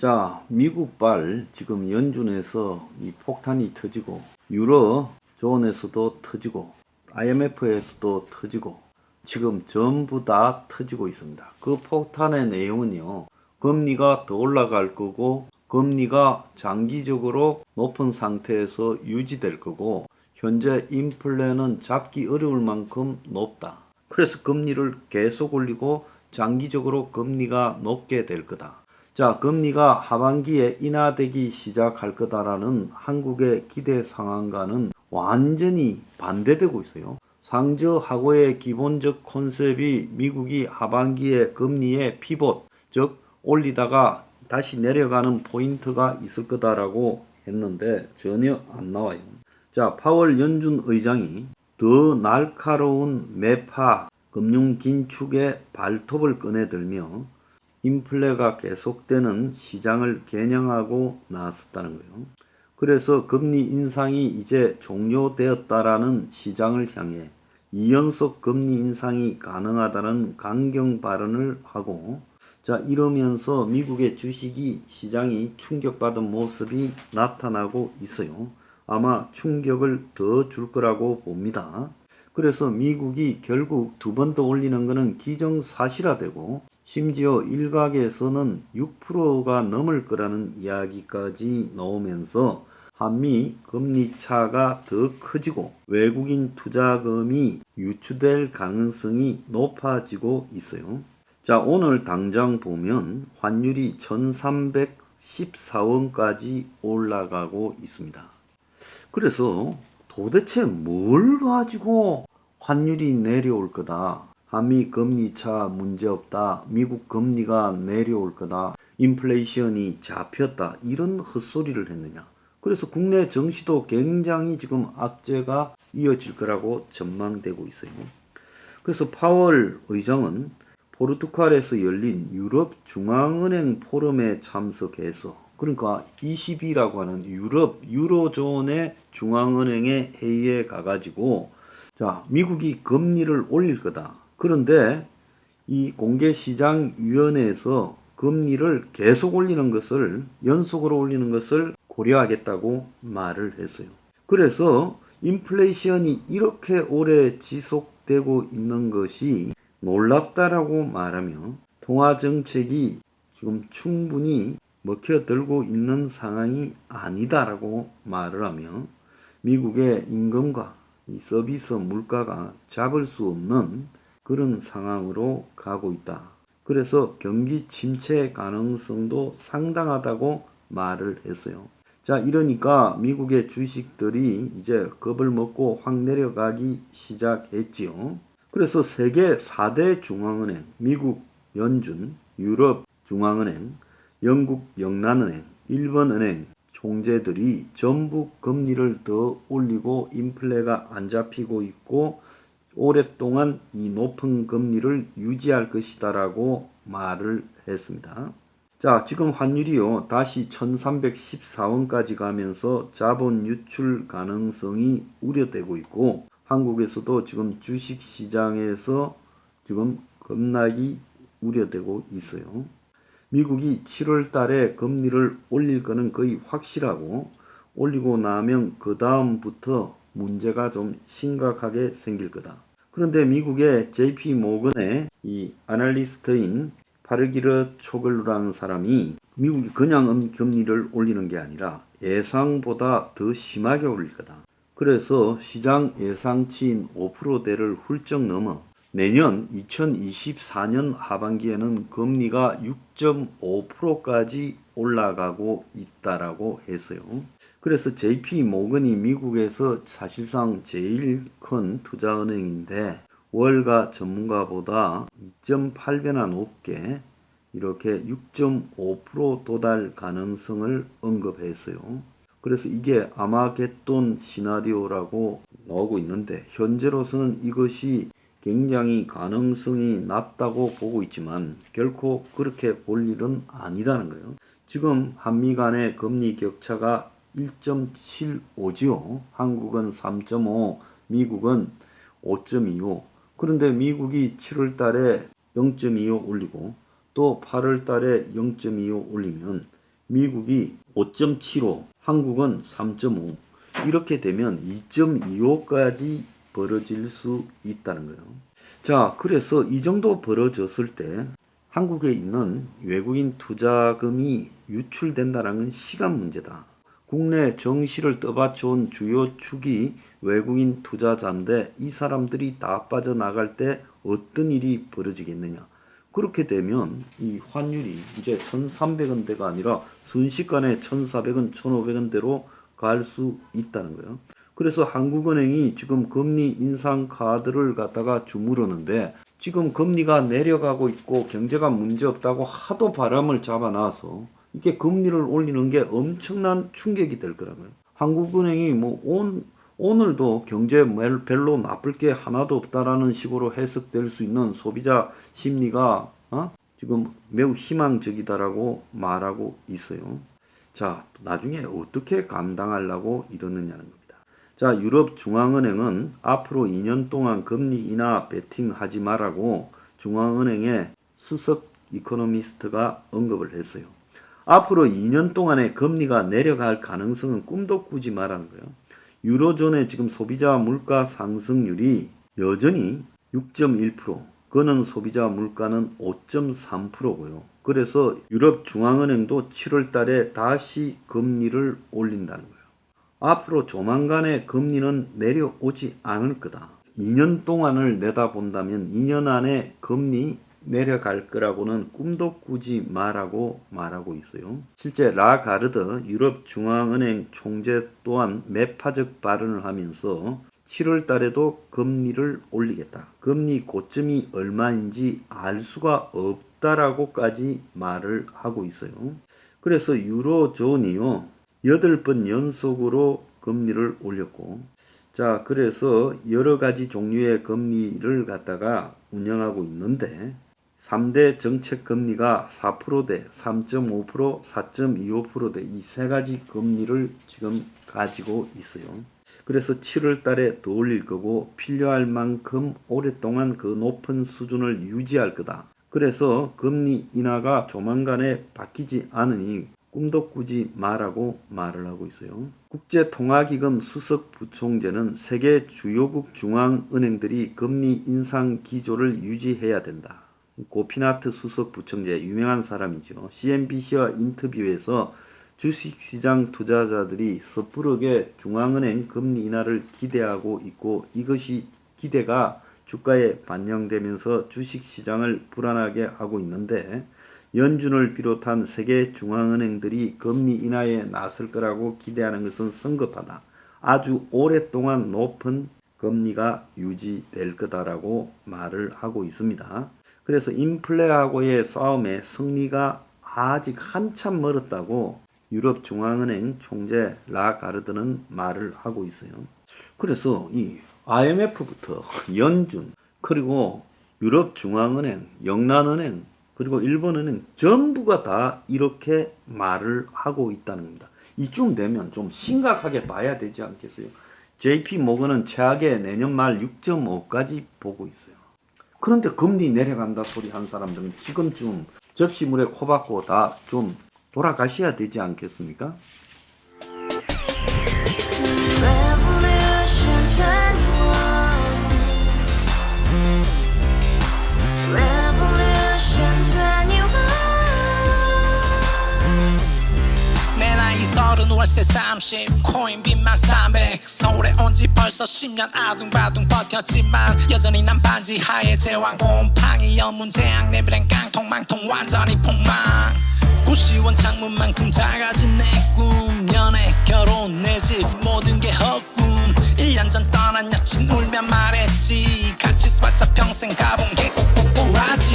자, 미국발 지금 연준에서 이 폭탄이 터지고 유로존에서도 터지고 IMF에서도 터지고 지금 전부 다 터지고 있습니다. 그 폭탄의 내용은요. 금리가 더 올라갈 거고 금리가 장기적으로 높은 상태에서 유지될 거고 현재 인플레는 잡기 어려울 만큼 높다. 그래서 금리를 계속 올리고 장기적으로 금리가 높게 될 거다. 자, 금리가 하반기에 인하되기 시작할 거다라는 한국의 기대 상황과는 완전히 반대되고 있어요. 상저하고의 기본적 컨셉이 미국이 하반기에 금리의 피봇, 즉 올리다가 다시 내려가는 포인트가 있을 거다라고 했는데 전혀 안 나와요. 자, 파월 연준 의장이 더 날카로운 매파 금융 긴축의 발톱을 꺼내들며 인플레가 계속되는 시장을 겨냥하고 나섰다는 거예요. 그래서 금리 인상이 이제 종료되었다라는 시장을 향해 2연속 금리 인상이 가능하다는 강경 발언을 하고 자 이러면서 미국의 주식이 시장이 충격받은 모습이 나타나고 있어요. 아마 충격을 더 줄 거라고 봅니다. 그래서 미국이 결국 두 번 더 올리는 것은 기정사실화되고 심지어 일각에서는 6%가 넘을 거라는 이야기까지 나오면서 한미 금리 차가 더 커지고 외국인 투자금이 유출될 가능성이 높아지고 있어요. 자, 오늘 당장 보면 환율이 1314원까지 올라가고 있습니다. 그래서 도대체 뭘 가지고 환율이 내려올 거다. 한미 금리차 문제없다. 미국 금리가 내려올 거다. 인플레이션이 잡혔다. 이런 헛소리를 했느냐. 그래서 국내 증시도 굉장히 지금 악재가 이어질 거라고 전망되고 있어요. 그래서 파월 의장은 포르투갈에서 열린 유럽 중앙은행 포럼에 참석해서 그러니까 ECB라고 하는 유로존의 중앙은행의 회의에 가가지고 자, 미국이 금리를 올릴 거다. 그런데 이 공개시장위원회에서 금리를 계속 올리는 것을 연속으로 올리는 것을 고려하겠다고 말을 했어요. 그래서 인플레이션이 이렇게 오래 지속되고 있는 것이 놀랍다라고 말하며 통화정책이 지금 충분히 먹혀들고 있는 상황이 아니다라고 말을 하며 미국의 임금과 이 서비스 물가가 잡을 수 없는 그런 상황으로 가고 있다. 그래서 경기 침체 가능성도 상당하다고 말을 했어요. 자, 이러니까 미국의 주식들이 이제 겁을 먹고 확 내려가기 시작했지요. 그래서 세계 4대 중앙은행, 미국 연준, 유럽 중앙은행, 영국 영란은행, 일본은행 총재들이 전부 금리를 더 올리고 인플레가 안 잡히고 있고 오랫동안 이 높은 금리를 유지할 것이다라고 말을 했습니다. 자, 지금 환율이요 다시 1314원까지 가면서 자본 유출 가능성이 우려되고 있고 한국에서도 지금 주식시장에서 지금 급락이 우려되고 있어요. 미국이 7월 달에 금리를 올릴 거는 거의 확실하고 올리고 나면 그 다음부터 문제가 좀 심각하게 생길 거다. 그런데 미국의 JP 모건의 이 아날리스트인 파르기르 초글루라는 사람이 미국이 그냥 금리를 올리는 게 아니라 예상보다 더 심하게 올릴 거다. 그래서 시장 예상치인 5%대를 훌쩍 넘어 내년 2024년 하반기에는 금리가 6.5%까지 올라가고 있다라고 했어요. 그래서 JP 모건이 미국에서 사실상 제일 큰 투자은행인데 월가 전문가보다 2.8배나 높게 이렇게 6.5% 도달 가능성을 언급했어요. 그래서 이게 아마겟돈 시나리오라고 나오고 있는데 현재로서는 이것이 굉장히 가능성이 낮다고 보고 있지만 결코 그렇게 볼 일은 아니다는 거예요. 지금 한미 간의 금리 격차가 1.75지요. 한국은 3.5, 미국은 5.25. 그런데 미국이 7월 달에 0.25 올리고 또 8월 달에 0.25 올리면 미국이 5.75, 한국은 3.5 이렇게 되면 2.25까지 벌어질 수 있다는 거예요. 자, 그래서 이 정도 벌어졌을 때 한국에 있는 외국인 투자금이 유출된다는 건 시간 문제다. 국내 정시를 떠받쳐온 주요 축이 외국인 투자자인데 이 사람들이 다 빠져나갈 때 어떤 일이 벌어지겠느냐. 그렇게 되면 이 환율이 이제 1,300원대가 아니라 순식간에 1,400원, 1,500원대로 갈 수 있다는 거예요. 그래서 한국은행이 지금 금리 인상 카드를 갖다가 주무르는데 지금 금리가 내려가고 있고 경제가 문제 없다고 하도 바람을 잡아놔서 이게 금리를 올리는 게 엄청난 충격이 될 거라고요. 한국은행이 오늘도 경제 별로 나쁠 게 하나도 없다라는 식으로 해석될 수 있는 소비자 심리가 지금 매우 희망적이다라고 말하고 있어요. 자, 나중에 어떻게 감당하려고 이러느냐는 겁니다. 자, 유럽 중앙은행은 앞으로 2년 동안 금리 인하 베팅하지 말라고 중앙은행의 수석 이코노미스트가 언급을 했어요. 앞으로 2년 동안에 금리가 내려갈 가능성은 꿈도 꾸지 말라는 거예요. 유로존의 지금 소비자 물가 상승률이 여전히 6.1%, 그는 소비자 물가는 5.3%고요. 그래서 유럽 중앙은행도 7월 달에 다시 금리를 올린다는 거예요. 앞으로 조만간에 금리는 내려오지 않을 거다. 2년 동안을 내다본다면 2년 안에 금리 내려갈 거라고는 꿈도 꾸지 마라고 말하고 있어요. 실제 라가르드 유럽 중앙은행 총재 또한 매파적 발언을 하면서 7월 달에도 금리를 올리겠다. 금리 고점이 얼마인지 알 수가 없다라고까지 말을 하고 있어요. 그래서 유로존이요 8번 연속으로 금리를 올렸고, 자, 그래서 여러 가지 종류의 금리를 갖다가 운영하고 있는데 3대 정책 금리가 4%대, 3.5%, 4.25%대 이 세 가지 금리를 지금 가지고 있어요. 그래서 7월 달에 더 올릴 거고 필요할 만큼 오랫동안 그 높은 수준을 유지할 거다. 그래서 금리 인하가 조만간에 바뀌지 않으니 꿈도 꾸지 마라고 말을 하고 있어요. 국제통화기금 수석 부총재는 세계 주요국 중앙은행들이 금리 인상 기조를 유지해야 된다. 고피나트 수석 부총재 유명한 사람이죠. CNBC와 인터뷰에서 주식시장 투자자들이 섣부르게 중앙은행 금리 인하를 기대하고 있고 이것이 기대가 주가에 반영되면서 주식시장을 불안하게 하고 있는데 연준을 비롯한 세계 중앙은행들이 금리 인하에 나설 거라고 기대하는 것은 성급하다. 아주 오랫동안 높은 금리가 유지될 거다라고 말을 하고 있습니다. 그래서 인플레하고의 싸움에 승리가 아직 한참 멀었다고 유럽 중앙은행 총재 라가르드는 말을 하고 있어요. 그래서 이 IMF부터 연준 그리고 유럽 중앙은행, 영란은행 그리고 일본은행 전부가 다 이렇게 말을 하고 있다는 겁니다. 이쯤 되면 좀 심각하게 봐야 되지 않겠어요? JP 모건은 최악의 내년 말 6.5까지 보고 있어요. 그런데 금리 내려간다 소리 한 사람들은 지금쯤 접시물에 코 박고 다 좀 돌아가셔야 되지 않겠습니까? 월세 30 코인빚만 300 서울에 온지 벌써 10년 아둥바둥 버텼지만 여전히 난 반지 하에 제왕 곰팡이 연문제약 내비랑 깡통망통 완전히 폭망 90원 창문만큼 작아진 내 꿈 연애 결혼 내 집 모든 게 헛꿈 1년 전 떠난 여친 울며 말했지 같이 써봤자 평생 가본 게 꼭꼭꼭라지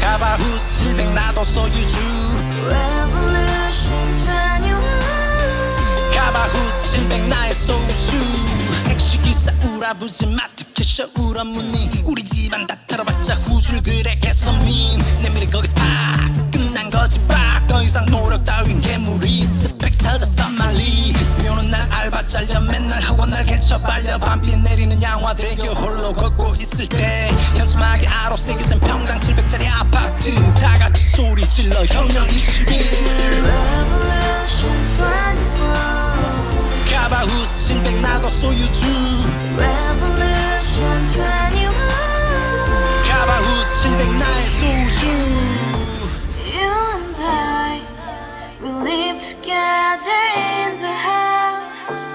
가바후스 700 나도 소유주 가바후스 700 나의 소유주 택시기사 우라부지 마트캐셔 울어무니 우리 집안 다 털어봤자 후줄 그래 개선민 내 미래 거기서 팍 끝난 거지 팍 더 이상 노력 따윈 괴물이 스펙 찾아 싼말리 비오는 날 알바 잘려 맨날 학원 날 개쳐 빨려 밤비 내리는 양화대교 홀로 걷고 있을 때 현수막에 아로 새겨진 평당 700짜리 아파트 다같이 소리 질러 혁명 21 Revolution 21 카바후스 700 나도 소유주 Revolution 21 카바후스 700 나의 소유주 You and I, we live together in the house.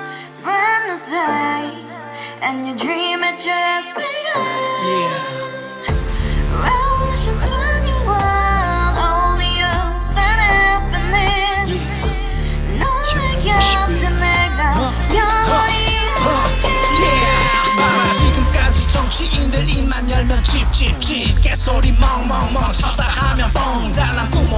Brand new day, and your dream had just begun. Yeah. Revolution 21, only hope and happiness. 너의 곁에 내가 영원히 지금까지 정치인들 입만 열면 찝찝찝 개소리 멍멍멍 쳤다 하면 뻥 잘난 뿜